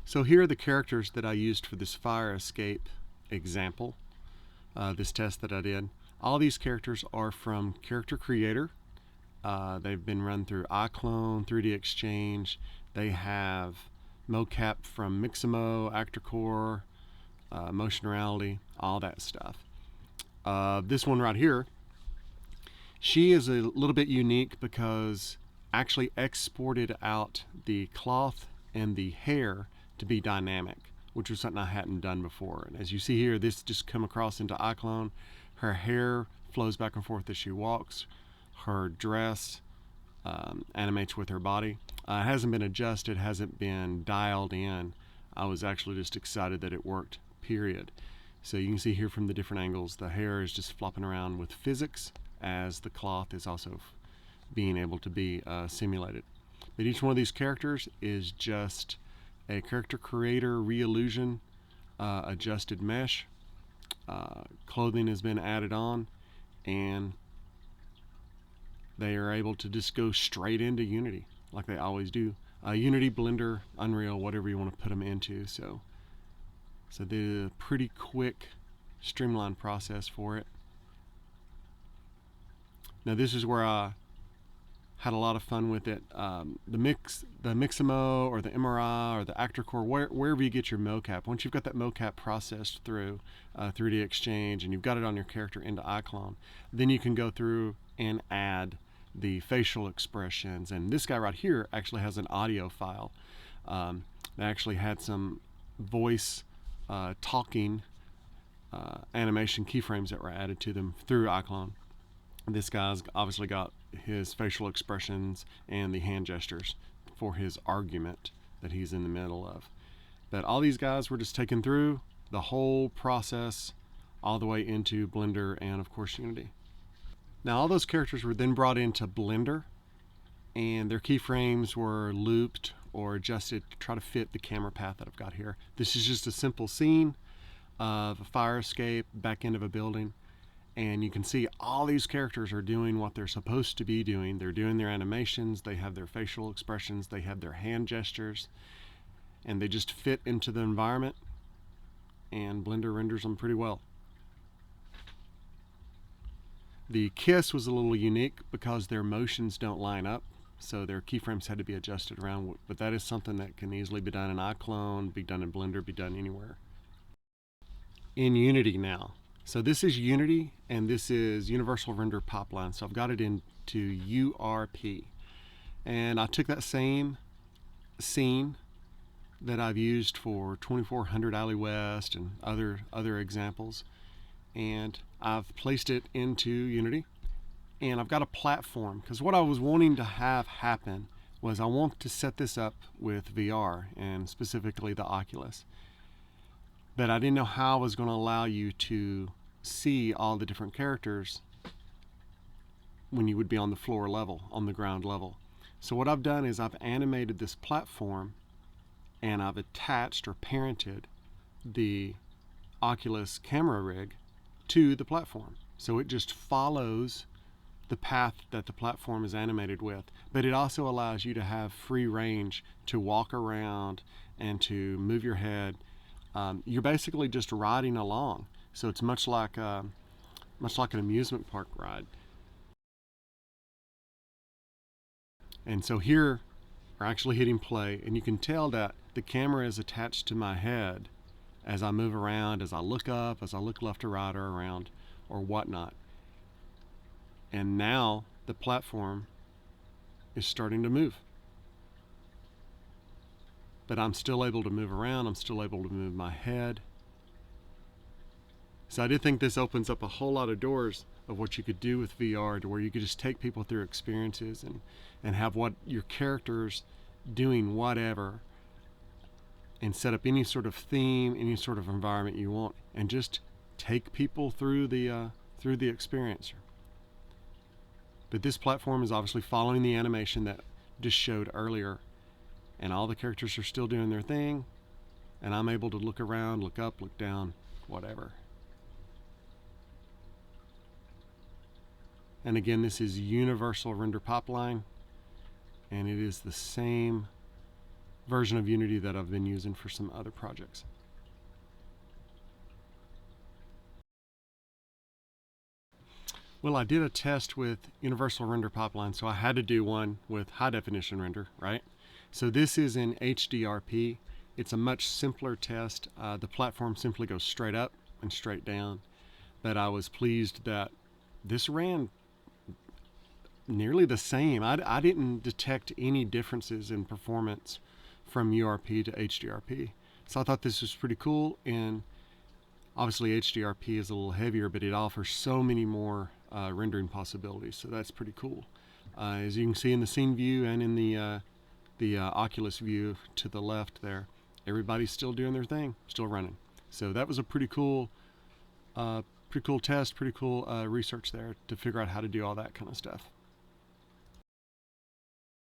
So here are the characters that I used for this fire escape example, this test that I did. All these characters are from Character Creator. They've been run through iClone, 3D Exchange. They have mocap from Mixamo, ActorCore, Motion Reality, all that stuff. This one right here, she is a little bit unique because I actually exported out the cloth and the hair to be dynamic, which was something I hadn't done before. And as you see here, this just come across into iClone. Her hair flows back and forth as she walks. Her dress animates with her body. It hasn't been adjusted, hasn't been dialed in. I was actually just excited that it worked, period. So you can see here from the different angles, the hair is just flopping around with physics as the cloth is also being able to be simulated. But each one of these characters is just a Character Creator re-illusion adjusted mesh. Clothing has been added on, and they are able to just go straight into Unity like they always do. Unity, Blender, Unreal, whatever you want to put them into. So the pretty quick, streamlined process for it. Now this is where I had a lot of fun with it. The Mixamo or the MRI or the ActorCore, wherever you get your mocap, once you've got that mocap processed through 3D Exchange and you've got it on your character into iClone, then you can go through and add the facial expressions. And this guy right here actually has an audio file. They actually had some voice talking animation keyframes that were added to them through iClone. This guy's obviously got his facial expressions and the hand gestures for his argument that he's in the middle of. But all these guys were just taken through the whole process all the way into Blender and of course Unity. Now all those characters were then brought into Blender and their keyframes were looped or adjusted to try to fit the camera path that I've got here. This is just a simple scene of a fire escape, back end of a building. And you can see all these characters are doing what they're supposed to be doing. They're doing their animations, they have their facial expressions, they have their hand gestures, and they just fit into the environment, and Blender renders them pretty well. The kiss was a little unique because their motions don't line up, so their keyframes had to be adjusted around, but that is something that can easily be done in iClone, be done in Blender, be done anywhere. In Unity now. So this is Unity, and this is Universal Render Pipeline. So I've got it into URP. And I took that same scene that I've used for 2400 Alley West and other examples, and I've placed it into Unity. And I've got a platform, because what I was wanting to have happen was I want to set this up with VR, and specifically the Oculus. But I didn't know how I was going to allow you to see all the different characters when you would be on the floor level, on the ground level. So what I've done is I've animated this platform and I've attached or parented the Oculus camera rig to the platform. So it just follows the path that the platform is animated with. But it also allows you to have free range to walk around and to move your head. You're basically just riding along, so it's much like an amusement park ride. And so here we're actually hitting play, and you can tell that the camera is attached to my head as I move around, as I look up, as I look left or right or around or whatnot. And now the platform is starting to move. But I'm still able to move around, I'm still able to move my head. So I did think this opens up a whole lot of doors of what you could do with VR, to where you could just take people through experiences and have what your characters doing whatever, and set up any sort of theme, any sort of environment you want, and just take people through the experience. But this platform is obviously following the animation that just showed earlier, and all the characters are still doing their thing, and I'm able to look around, look up, look down, whatever. And again, this is Universal Render Pipeline, and it is the same version of Unity that I've been using for some other projects. Well, I did a test with Universal Render Pipeline, so I had to do one with high definition render, right? So this is in HDRP. It's a much simpler test. The platform simply goes straight up and straight down. But I was pleased that this ran nearly the same. I didn't detect any differences in performance from URP to HDRP. So I thought this was pretty cool, and obviously HDRP is a little heavier, but it offers so many more rendering possibilities, so that's pretty cool. As you can see in the scene view and in the Oculus view to the left there, everybody's still doing their thing, still running. So that was a pretty cool test, pretty cool research there to figure out how to do all that kind of stuff.